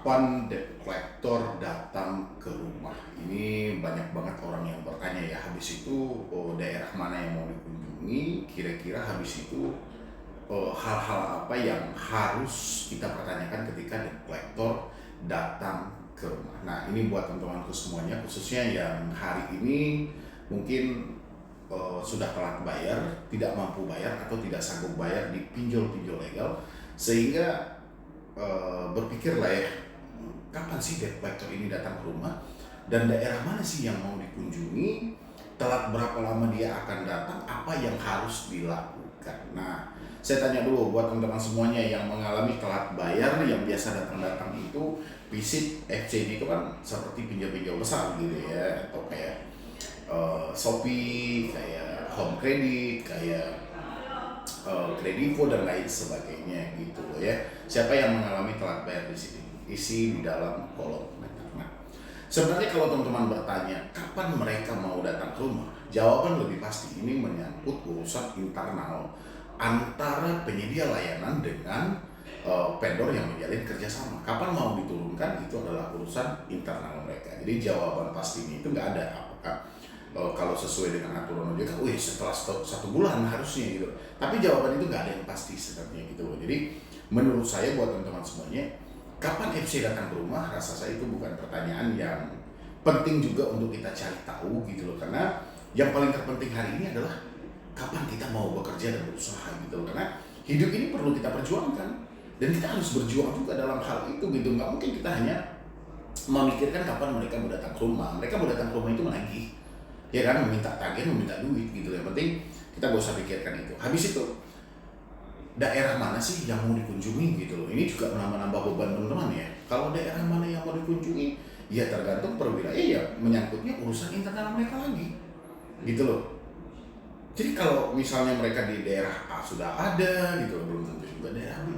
Kapan debt collector datang ke rumah? Ini banyak banget orang yang bertanya ya, habis itu daerah mana yang mau dikunjungi, kira-kira habis itu hal-hal apa yang harus kita pertanyakan ketika debt collector datang ke rumah. Nah, ini buat teman-temanku semuanya, khususnya yang hari ini mungkin sudah telat bayar, tidak mampu bayar atau tidak sanggup bayar di pinjol-pinjol legal, sehingga berpikirlah ya, kapan sih debt collector ini datang ke rumah dan daerah mana sih yang mau dikunjungi, telat berapa lama dia akan datang, apa yang harus dilakukan. Nah, saya tanya dulu buat teman-teman semuanya yang mengalami telat bayar, yang biasa datang-datang itu visit FC itu kan seperti pinjol-pinjol besar gitu ya, atau kayak Shopee, kayak Home Credit, kayak Kredivo dan lain sebagainya gitu loh ya. Siapa yang mengalami telat bayar di sini? Isi di dalam kolom komentar. Nah, sebenarnya kalau teman-teman bertanya kapan mereka mau datang ke rumah, jawaban lebih pasti ini menyangkut urusan internal antara penyedia layanan dengan vendor yang menjalin kerjasama. Kapan mau diturunkan itu adalah urusan internal mereka. Jadi jawaban pastinya itu nggak ada. Apakah kalau sesuai dengan aturan OJK, wih setelah satu bulan harusnya gitu. Tapi jawaban itu nggak ada yang pasti sebenarnya gitu loh. Jadi menurut saya buat teman-teman semuanya, kapan FC datang ke rumah, rasa saya itu bukan pertanyaan yang penting juga untuk kita cari tahu gitu loh. Karena yang paling terpenting hari ini adalah kapan kita mau bekerja dan berusaha gitu loh. Karena hidup ini perlu kita perjuangkan dan kita harus berjuang juga dalam hal itu gitu. Nggak mungkin kita hanya memikirkan kapan mereka mau datang ke rumah. Mereka mau datang ke rumah itu menagih, ya kan, meminta tagihan, meminta duit gitu loh. Yang penting kita gak usah pikirkan itu. Habis itu daerah mana sih yang mau dikunjungi gitu loh. Ini juga menambah-nambah beban teman-teman ya. Kalau daerah mana yang mau dikunjungi, ya tergantung per wilayah, ya menyangkutnya urusan internal mereka lagi gitu loh. Jadi kalau misalnya mereka di daerah A sudah ada gitu loh, belum tentu juga daerah B.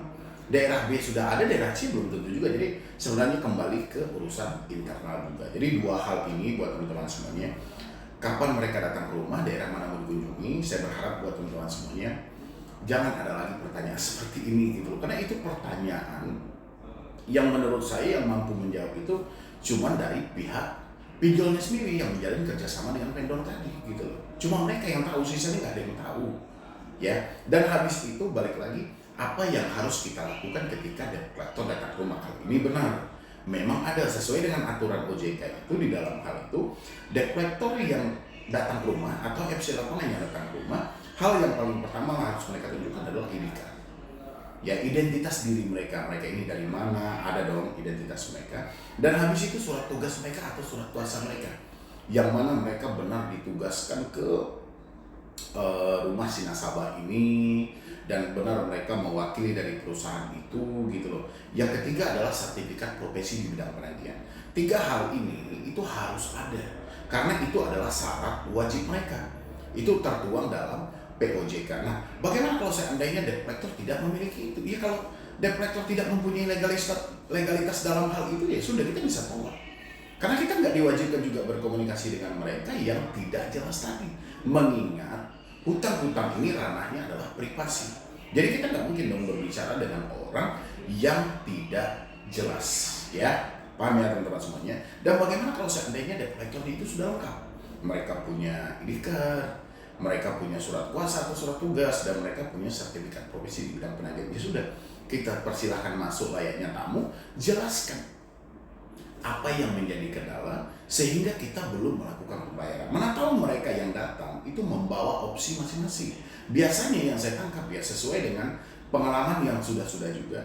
Daerah B sudah ada, daerah C belum tentu juga. Jadi sebenarnya kembali ke urusan internal juga. Jadi dua hal ini buat teman-teman semuanya. Kapan mereka datang ke rumah, daerah mana mau dikunjungi, saya berharap buat teman-teman semuanya jangan ada lagi pertanyaan seperti ini gitu loh. Karena itu pertanyaan yang menurut saya yang mampu menjawab itu cuma dari pihak pinjolnya sendiri yang menjalin kerjasama dengan vendor tadi gitu loh. Cuma mereka yang tahu, sisanya nggak ada yang tahu ya. Dan habis itu balik lagi, apa yang harus kita lakukan ketika debt collector datang ke rumah. Kali ini benar, memang ada sesuai dengan aturan OJK itu. Di dalam hal itu, debt collector yang datang ke rumah atau FC lapangan yang datang ke rumah, hal yang paling pertama harus mereka tunjukkan adalah ID card. Ya, identitas diri mereka ini dari mana, ada dong identitas mereka. Dan habis itu surat tugas mereka atau surat kuasa mereka, yang mana mereka benar ditugaskan ke rumah si nasabah ini dan benar mereka mewakili dari perusahaan itu gitu loh. Yang ketiga adalah sertifikat profesi di bidang penagihan. Tiga hal ini itu harus ada karena itu adalah syarat wajib mereka. Itu tertuang dalam POJK. Nah, bagaimana kalau seandainya debt collector tidak memiliki itu? Ya kalau debt collector tidak mempunyai legalitas dalam hal itu, ya sudah, kita bisa tolak. Karena kita nggak diwajibkan juga berkomunikasi dengan mereka yang tidak jelas tadi. Mengingat hutang-hutang ini ranahnya adalah privasi. Jadi kita nggak mungkin dong berbicara dengan orang yang tidak jelas, ya. Paham ya teman-teman semuanya? Dan bagaimana kalau seandainya debt collector itu sudah lengkap? Mereka punya ID card, mereka punya surat kuasa atau surat tugas, dan mereka punya sertifikat profesi di bidang penagihan. Ya sudah, kita persilahkan masuk layaknya tamu, jelaskan apa yang menjadi kendala sehingga kita belum melakukan pembayaran. Mana tahu mereka yang datang itu membawa opsi masing-masing. Biasanya yang saya tangkap ya, sesuai dengan pengalaman yang sudah-sudah juga,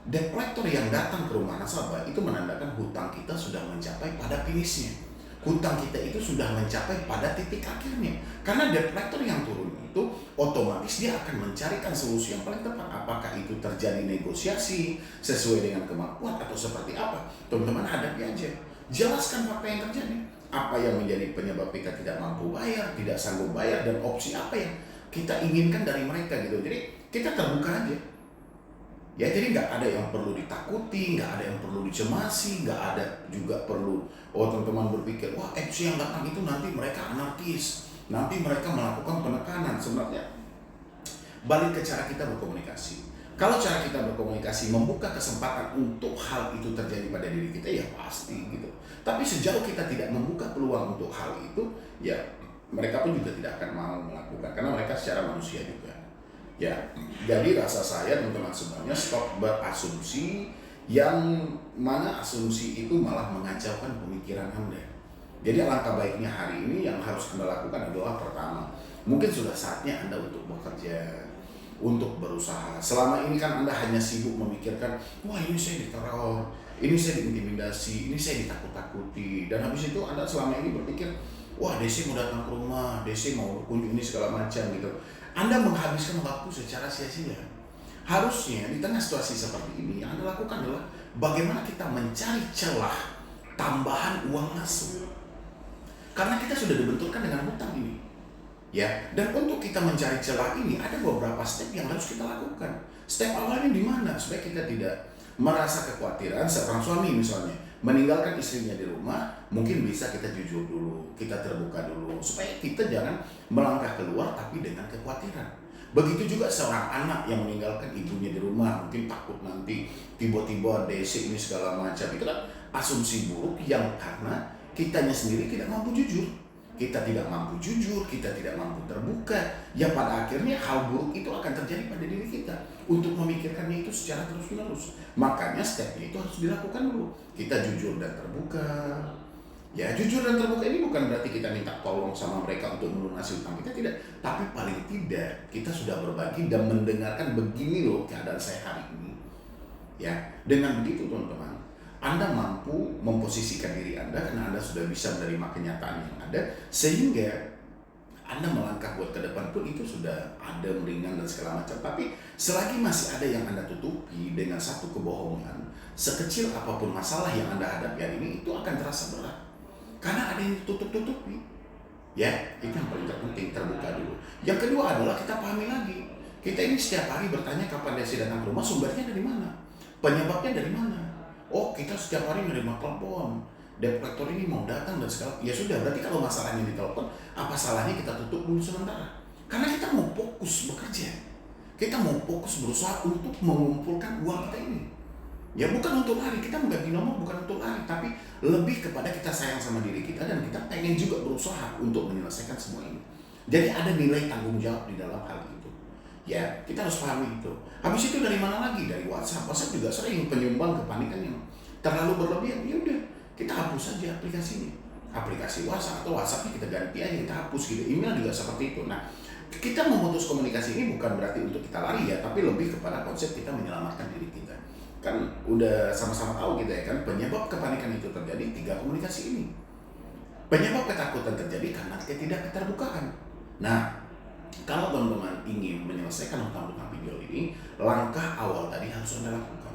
debt collector yang datang ke rumah nasabah itu menandakan hutang kita sudah mencapai pada finishnya. Hutang kita itu sudah mencapai pada titik akhirnya. Karena debt collector yang turun itu otomatis dia akan mencarikan solusi yang paling tepat. Apakah itu terjadi negosiasi sesuai dengan kemampuan atau seperti apa? Teman-teman hadapi aja. Jelaskan fakta yang terjadi. Apa yang menjadi penyebab kita tidak mampu bayar, tidak sanggup bayar, dan opsi apa yang kita inginkan dari mereka gitu. Jadi kita terbuka aja. Ya, jadi nggak ada yang perlu ditakuti, nggak ada yang perlu dicemasi, nggak ada juga perlu teman-teman berpikir, wah FC yang datang itu nanti mereka anarkis, nanti mereka melakukan penekanan. Sebenarnya balik ke cara kita berkomunikasi. Kalau cara kita berkomunikasi membuka kesempatan untuk hal itu terjadi pada diri kita, ya pasti gitu. Tapi sejauh kita tidak membuka peluang untuk hal itu, ya mereka pun juga tidak akan mau melakukan karena mereka secara manusia juga. Ya, jadi rasa saya teman-teman semuanya stop berasumsi yang mana asumsi itu malah mengacaukan pemikiran Anda. Jadi alangkah baiknya hari ini yang harus Anda lakukan adalah pertama, mungkin sudah saatnya Anda untuk bekerja, untuk berusaha. Selama ini kan Anda hanya sibuk memikirkan, wah ini saya diteror, ini saya diintimidasi, ini saya ditakut-takuti. Dan habis itu Anda selama ini berpikir, wah DC mau datang ke rumah, DC mau kunjungi ini segala macam gitu. Anda menghabiskan waktu secara sia-sia. Harusnya di tengah situasi seperti ini yang Anda lakukan adalah bagaimana kita mencari celah tambahan uang masuk. Karena kita sudah dibenturkan dengan hutang ini. Ya, dan untuk kita mencari celah ini ada beberapa step yang harus kita lakukan. Step awalnya di mana? Supaya kita tidak merasa kekhawatiran. Seorang suami misalnya meninggalkan istrinya di rumah, mungkin bisa kita jujur dulu, kita terbuka dulu, supaya kita jangan melangkah keluar tapi dengan kekhawatiran. Begitu juga seorang anak yang meninggalkan ibunya di rumah, mungkin takut nanti tiba-tiba DC ini segala macam. Itu kan asumsi buruk yang karena kitanya sendiri tidak mampu jujur. Kita tidak mampu jujur, kita tidak mampu terbuka, ya pada akhirnya hal buruk itu akan terjadi pada diri kita. Untuk memikirkannya itu secara terus-menerus, makanya stepnya itu harus dilakukan dulu. Kita jujur dan terbuka. Ya, jujur dan terbuka ini bukan berarti kita minta tolong sama mereka untuk melunasi utang kita, tidak. Tapi paling tidak kita sudah berbagi dan mendengarkan, begini loh keadaan saya hari ini. Ya, dengan begitu teman-teman, Anda mampu memposisikan diri Anda karena Anda sudah bisa menerima kenyataan yang ada, sehingga Anda melangkah buat ke depan pun itu sudah ada meringan dan segala macam. Tapi selagi masih ada yang Anda tutupi dengan satu kebohongan, sekecil apapun masalah yang Anda hadapi hari ini, itu akan terasa berat. Karena ada yang ditutup-tutupi. Ya, itu yang paling terpenting, terbuka dulu. Yang kedua adalah kita pahami lagi. Kita ini setiap hari bertanya kapan dia datang ke rumah, sumbernya dari mana? Penyebabnya dari mana? Oh, kita setiap hari menerima telepon, debt collector ini mau datang dan segala. Ya sudah, berarti kalau masalahnya di telepon, apa salahnya kita tutup dulu sementara? Karena kita mau fokus bekerja. Kita mau fokus berusaha untuk mengumpulkan uang kita ini. Ya bukan untuk lari, kita mengganti nomor bukan untuk lari, tapi lebih kepada kita sayang sama diri kita dan kita pengen juga berusaha untuk menyelesaikan semua ini. Jadi ada nilai tanggung jawab di dalam hal itu. Ya, kita harus pahami itu. Habis itu dari mana lagi? Dari WhatsApp. WhatsApp juga sering penyumbang kepanikan yang terlalu berlebihan. Ya udah, kita hapus saja aplikasinya. Aplikasi WhatsApp atau WhatsAppnya kita ganti aja, kita hapus gitu. Email juga seperti itu. Nah, kita memutus komunikasi ini bukan berarti untuk kita lari ya, tapi lebih kepada konsep kita menyelamatkan diri kita. Kan udah sama-sama tahu kita ya kan, penyebab kepanikan itu terjadi 3 komunikasi ini. Penyebab ketakutan terjadi karena ketidakterbukaan. Nah, kalau teman-teman ingin menyelesaikan hutang-hutang pinjol ini, langkah awal tadi harus Anda lakukan.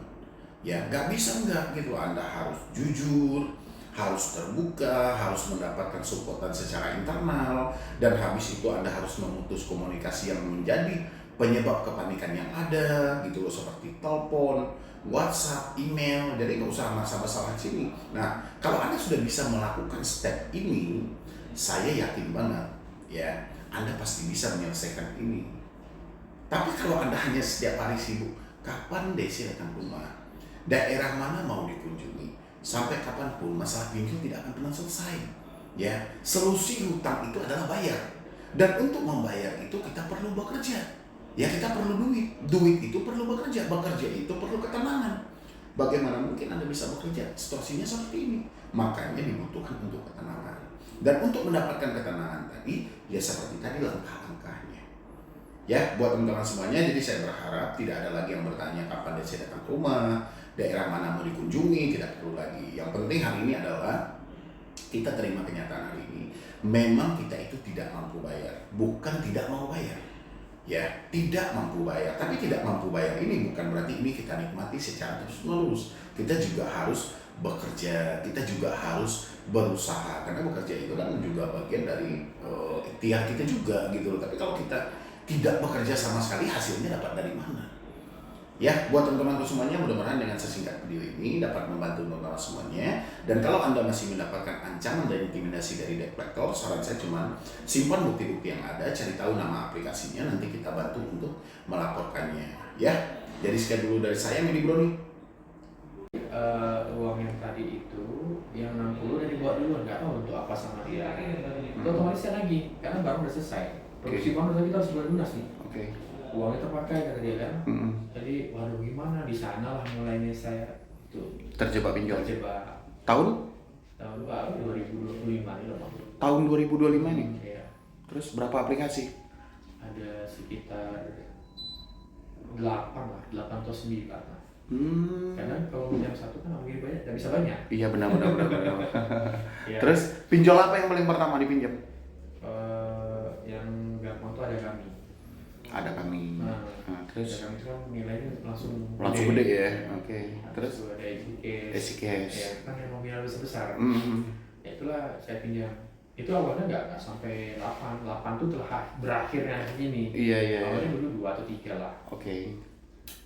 Ya, nggak bisa enggak gitu. Anda harus jujur, harus terbuka, harus mendapatkan supportan secara internal, dan habis itu Anda harus memutus komunikasi yang menjadi penyebab kepanikan yang ada, gitu loh, seperti telepon, WhatsApp, email. Jadi nggak usah masalah-masalah sini. Nah, kalau Anda sudah bisa melakukan step ini, saya yakin banget, ya, Anda pasti bisa menyelesaikan ini. Tapi kalau Anda hanya setiap hari sibuk, kapan Desi datang ke rumah? Daerah mana mau dikunjungi? Sampai kapanpun masalah pinjol tidak akan pernah selesai. Ya, solusi hutang itu adalah bayar. Dan untuk membayar itu kita perlu bekerja. Ya, kita perlu duit. Duit itu perlu bekerja. Bekerja itu perlu ketenangan. Bagaimana mungkin Anda bisa bekerja? Situasinya seperti ini. Makanya dibutuhkan untuk ketenangan. Dan untuk mendapatkan ketenangan tadi, ya seperti tadi langkah-langkahnya. Ya, buat teman-teman semuanya, jadi saya berharap tidak ada lagi yang bertanya kapan saya datang ke rumah, daerah mana mau dikunjungi, tidak perlu lagi. Yang penting hari ini adalah kita terima kenyataan hari ini. Memang kita itu tidak mampu bayar, bukan tidak mau bayar. Ya, tidak mampu bayar. Tapi tidak mampu bayar ini bukan berarti ini kita nikmati secara terus-menerus. Kita juga harus bekerja, kita juga harus berusaha, karena bekerja itu kan juga bagian dari ikhtiar kita juga gitu loh. Tapi kalau kita tidak bekerja sama sekali, hasilnya dapat dari mana? Ya, buat teman-temanku semuanya, mudah-mudahan dengan sesingkat video ini dapat membantu teman-teman semuanya. Dan kalau Anda masih mendapatkan ancaman dan intimidasi dari debt collector, saran saya cuma simpan bukti-bukti yang ada, cari tahu nama aplikasinya, nanti kita bantu untuk melaporkannya. Ya, jadi sekian dulu dari saya, Medi Broni. Uang yang tadi itu yang 60 udah dibawa dulu, nggak tahu untuk apa sama dia. Itu otomatis saya lagi karena barang udah selesai. Produksi barang kita harus bulan lunas nih. Uangnya terpakai kata dia kan. Jadi waduh gimana, di sana lah mulainya saya tuh Terjebak pinjol. Tahun baru 2025 ini loh Bang. Tahun 2025 ini. Iya. Terus berapa aplikasi? Ada sekitar 8 lah, 8 atau 9 lah. Karena kalau jam 1 kan mungkin banyak, tidak bisa banyak. Iya benar. Ya. Terus pinjol apa yang paling pertama dipinjam? Yang gampang tuh ada kami. Ada kami. Nah, terus ada kami itu kan nilainya langsung gede ya. Oke. Terus Terus ada SKS. ya kan yang nominal besar. Mm-hmm. Ya itulah saya pinjam. Itu awalnya nggak sampai 8 tuh telah berakhirnya ini. Iya. Awalnya dulu 2 atau 3 lah. Oke.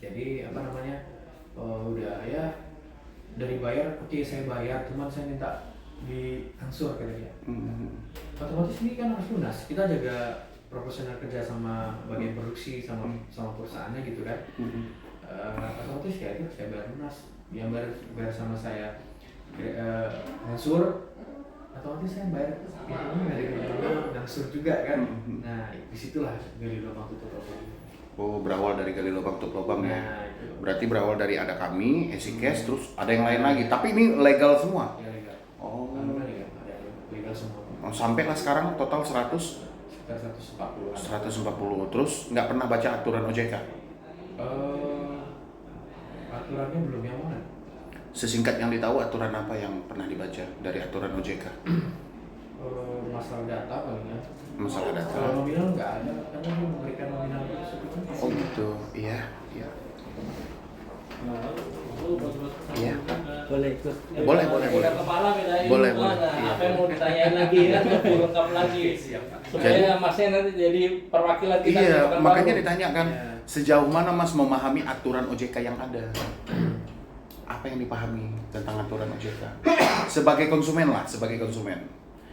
Jadi apa namanya, udah ya dari bayar, oke saya bayar, cuman saya minta diangsur kata dia. Otomatis ini kan harus lunas, kita jaga proporsional kerja sama bagian produksi sama perusahaannya gitu kan. Otomatis ya itu saya bayar lunas, yang bayar sama saya angsur, otomatis saya bayar itu dari angsur juga kan. Nah disitulah gali lubang tutup lubang. Oh, berawal dari gali lubang tutup lubang ya. Nah, itu. Berarti berawal dari ada kami, SKS, terus ada yang lain lagi. Tapi ini legal semua. Ya, legal. Oh. Ada legal semua. Sampailah sekarang total 100. Sekitar 140. 140. Terus nggak pernah baca aturan OJK? Aturannya belum, yang mana? Sesingkat yang ditahu, aturan apa yang pernah dibaca dari aturan OJK? Masalah data paling ya. Masalah data. Kalau nominal nggak ada, karena dia memberikan nominal tersebut. Oh gitu, iya. Iya. Boleh ikut. Boleh. Kepala bedain. Boleh. Nah, Iya. apa yang mau ditanyain lagi kan? Lengkap lagi. Supaya Masnya nanti jadi perwakilan kita. di Iya, Pekanbaru. makanya ditanyakan Iya. sejauh mana Mas memahami aturan OJK yang ada? Apa yang dipahami tentang aturan OJK? Sebagai konsumen.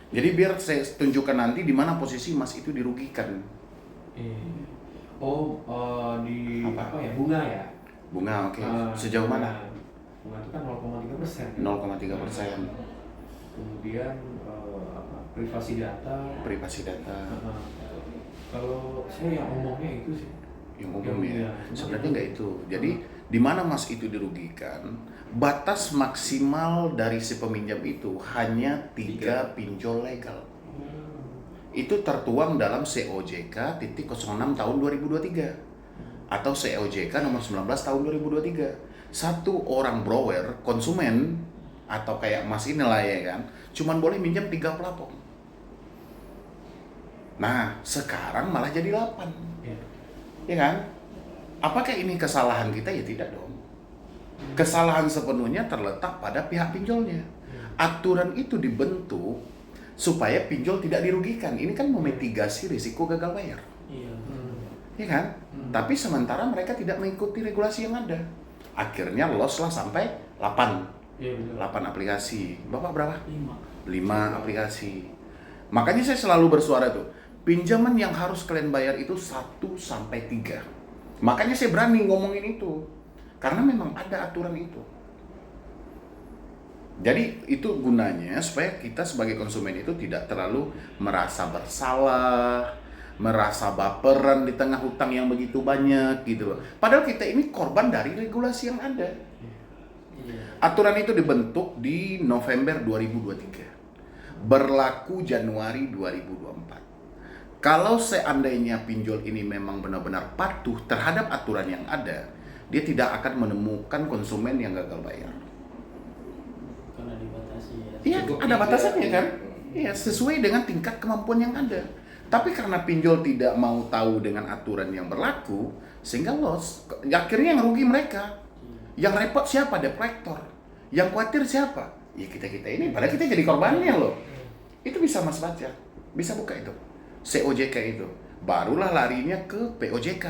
Jadi biar saya tunjukkan nanti di mana posisi Mas itu dirugikan. Di Apa? apa ya, bunga ya? Bunga, oke. Sejauh mana? Bunga itu kan 0,3%. 0,3%. Kemudian privasi data. Kalau saya yang umumnya itu sih. Yang umum ya. Cuma Sebenarnya nggak itu. Jadi di mana Mas itu dirugikan? Batas maksimal dari si peminjam itu hanya 3 pinjol legal. Itu tertuang dalam COJK titik 06 tahun 2023 atau COJK nomor 19 tahun 2023. Satu orang borrower, konsumen atau kayak Mas inilah ya kan, cuman boleh minjam 3 pelapor. Nah, sekarang malah jadi 8. Ya kan? Apakah ini kesalahan kita? Ya tidak dong. Kesalahan sepenuhnya terletak pada pihak pinjolnya. Aturan itu dibentuk supaya pinjol tidak dirugikan. Ini kan memitigasi risiko gagal bayar. Iya. Ya kan? Tapi sementara mereka tidak mengikuti regulasi yang ada. Akhirnya loss lah sampai 8. Iya, betul. 8 aplikasi. Bapak berapa? 5. 5 aplikasi. Makanya saya selalu bersuara tuh, pinjaman yang harus kalian bayar itu 1 sampai 3. Makanya saya berani ngomongin itu. Karena memang ada aturan itu. Jadi itu gunanya supaya kita sebagai konsumen itu tidak terlalu merasa bersalah, merasa baperan di tengah hutang yang begitu banyak gitu loh. Padahal kita ini korban dari regulasi yang ada. Aturan itu dibentuk di November 2023. Berlaku Januari 2024. Kalau seandainya pinjol ini memang benar-benar patuh terhadap aturan yang ada, dia tidak akan menemukan konsumen yang gagal bayar. Karena dibatasi ya. Iya, ada batasannya kan? Iya, sesuai dengan tingkat kemampuan yang ada. Tapi karena pinjol tidak mau tahu dengan aturan yang berlaku, sehingga loss. Akhirnya yang rugi mereka. Yang repot siapa? Debt collector. Yang khawatir siapa? Ya kita-kita ini, padahal kita jadi korbannya loh. Itu bisa Mas baca. Bisa buka itu. COJK itu. Barulah larinya ke POJK.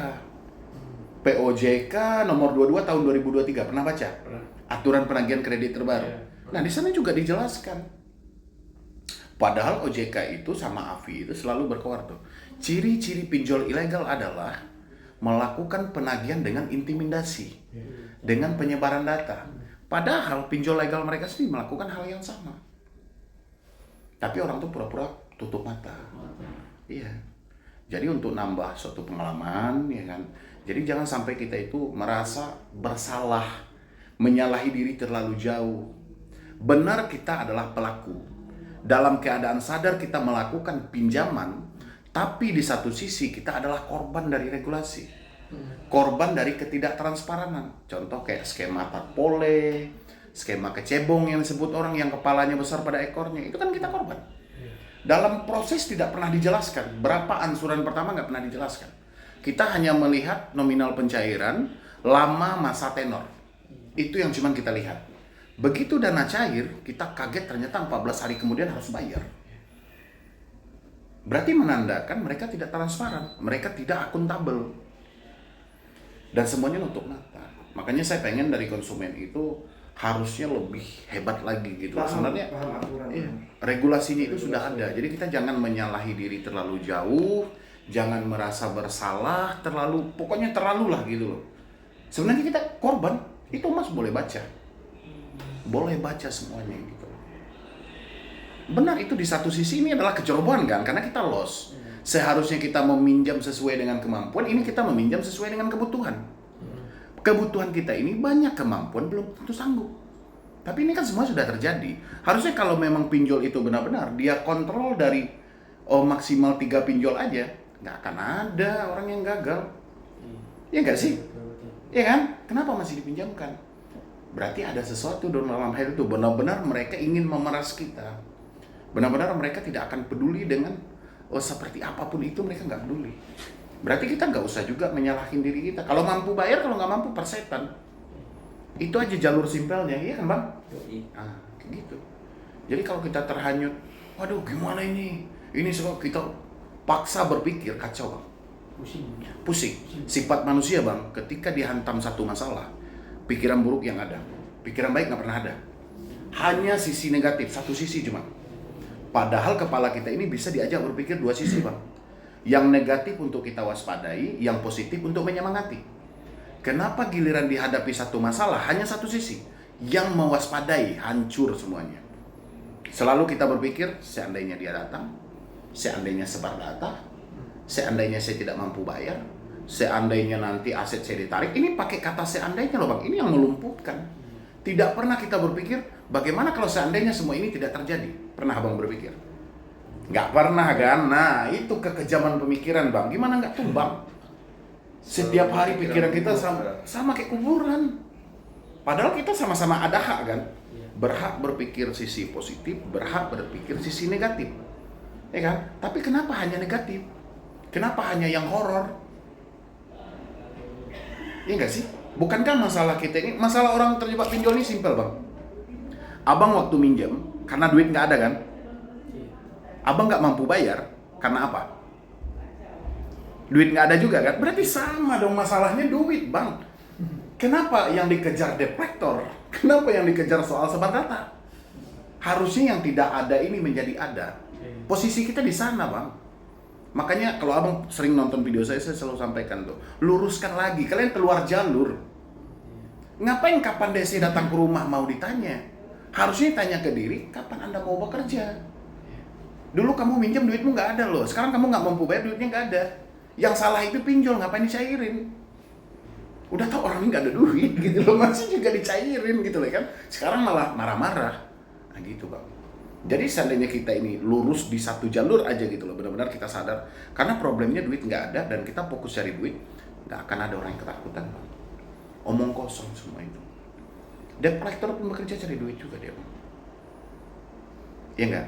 POJK nomor 22 tahun 2023, pernah baca? Pernah. Aturan penagihan kredit terbaru. Iya. Nah, di sana juga dijelaskan. Padahal OJK itu sama AFI itu selalu berkoar tuh. Ciri-ciri pinjol ilegal adalah melakukan penagihan dengan intimidasi, dengan penyebaran data. Padahal pinjol legal mereka sendiri melakukan hal yang sama. Tapi orang tuh pura-pura tutup mata. Iya. Jadi untuk nambah suatu pengalaman, ya kan. Jadi jangan sampai kita itu merasa bersalah, menyalahi diri terlalu jauh. Benar kita adalah pelaku. Dalam keadaan sadar kita melakukan pinjaman, tapi di satu sisi kita adalah korban dari regulasi. Korban dari ketidaktransparan. Contoh kayak skema tatpole, skema kecebong yang disebut orang yang kepalanya besar pada ekornya. Itu kan kita korban. Dalam proses tidak pernah dijelaskan. Berapa ansuran pertama nggak pernah dijelaskan. Kita hanya melihat nominal pencairan, lama masa tenor. Itu yang cuma kita lihat. Begitu dana cair, kita kaget ternyata 14 hari kemudian harus bayar. Berarti menandakan mereka tidak transparan, mereka tidak akuntabel. Dan semuanya nutup mata. Makanya saya pengen dari konsumen itu harusnya lebih hebat lagi gitu. Sebenarnya iya, regulasinya itu sudah ada. Jadi kita jangan menyalahi diri terlalu jauh, jangan merasa bersalah terlalu, pokoknya terlalu lah gitu loh. Sebenarnya kita korban, itu Mas boleh baca. Boleh baca semuanya gitu. Benar, itu di satu sisi ini adalah kecerobohan kan, karena kita loss. Seharusnya kita meminjam sesuai dengan kemampuan, ini kita meminjam sesuai dengan kebutuhan. Kebutuhan kita ini banyak, kemampuan belum tentu sanggup. Tapi ini kan semua sudah terjadi. Harusnya kalau memang pinjol itu benar-benar dia kontrol dari maksimal 3 pinjol aja, nggak akan ada orang yang gagal. Ya nggak sih? Ya kan? Kenapa masih dipinjamkan? Berarti ada sesuatu dalam hal itu. Benar-benar mereka ingin memeras kita. Benar-benar mereka tidak akan peduli dengan seperti apapun itu, mereka nggak peduli. Berarti kita nggak usah juga menyalahkan diri kita. Kalau mampu bayar, kalau nggak mampu persetan. Itu aja jalur simpelnya, iya kan Bang? Ah, kayak gitu. Jadi kalau kita terhanyut, waduh gimana ini? Ini semua kita paksa berpikir, kacau Bang. Pusing. Sifat manusia Bang, ketika dihantam satu masalah, pikiran buruk yang ada. Pikiran baik nggak pernah ada. Hanya sisi negatif, satu sisi cuma. Padahal kepala kita ini bisa diajak berpikir 2 sisi Bang. Yang negatif untuk kita waspadai, yang positif untuk menyemangati. Kenapa giliran dihadapi satu masalah hanya satu sisi? Yang mewaspadai, hancur semuanya. Selalu kita berpikir, seandainya dia datang, seandainya sebar data, seandainya saya tidak mampu bayar, seandainya nanti aset saya ditarik. Ini pakai kata seandainya loh Bang, ini yang melumpuhkan. Tidak pernah kita berpikir, bagaimana kalau seandainya semua ini tidak terjadi? Pernah Abang berpikir? Nggak pernah kan? Nah, itu kekejaman pemikiran Bang. Gimana nggak tumbang? Setiap hari pikiran kita sama kayak kuburan. Padahal kita sama-sama ada hak kan? Berhak berpikir sisi positif, berhak berpikir sisi negatif. Ya kan? Tapi kenapa hanya negatif? Kenapa hanya yang horor? Iya nggak sih? Bukankah masalah kita ini, masalah orang terjebak pinjol ini simpel Bang. Abang waktu minjem, karena duit nggak ada kan? Abang nggak mampu bayar, karena apa? Duit nggak ada juga kan? Berarti sama dong masalahnya duit Bang. Kenapa yang dikejar detektor? Kenapa yang dikejar soal sebar data? Harusnya yang tidak ada ini menjadi ada. Posisi kita di sana Bang. Makanya kalau Abang sering nonton video saya selalu sampaikan tuh, luruskan lagi, kalian keluar jalur. Ngapain kapan DC datang ke rumah mau ditanya? Harusnya tanya ke diri, kapan Anda mau bekerja? Dulu kamu minjem duitmu nggak ada loh, sekarang kamu nggak mampu bayar duitnya nggak ada. Yang salah itu pinjol, ngapain dicairin? Udah tau orang ini nggak ada duit gitu loh, masih juga dicairin gitu loh kan. Sekarang malah marah-marah, nah gitu Bang. Jadi seandainya kita ini lurus di satu jalur aja gitu loh, benar-benar kita sadar. Karena problemnya duit nggak ada dan kita fokus cari duit, nggak akan ada orang yang ketakutan Bang. Omong kosong semua itu. Debt collector pun bekerja cari duit juga dia Bang. Iya nggak?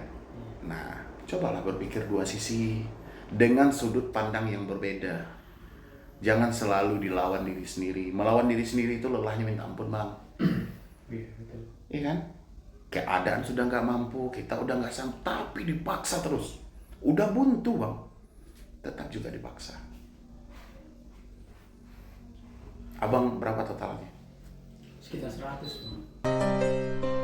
Nah, cobalah berpikir 2 sisi dengan sudut pandang yang berbeda. Jangan selalu dilawan diri sendiri. Melawan diri sendiri itu lelahnya minta ampun Bang. Iya, betul. Iya kan? Keadaan sudah nggak mampu, kita udah nggak sanggup, tapi dipaksa terus. Udah buntu Bang, tetap juga dipaksa. Abang berapa totalnya? Sekitar 100 Bang.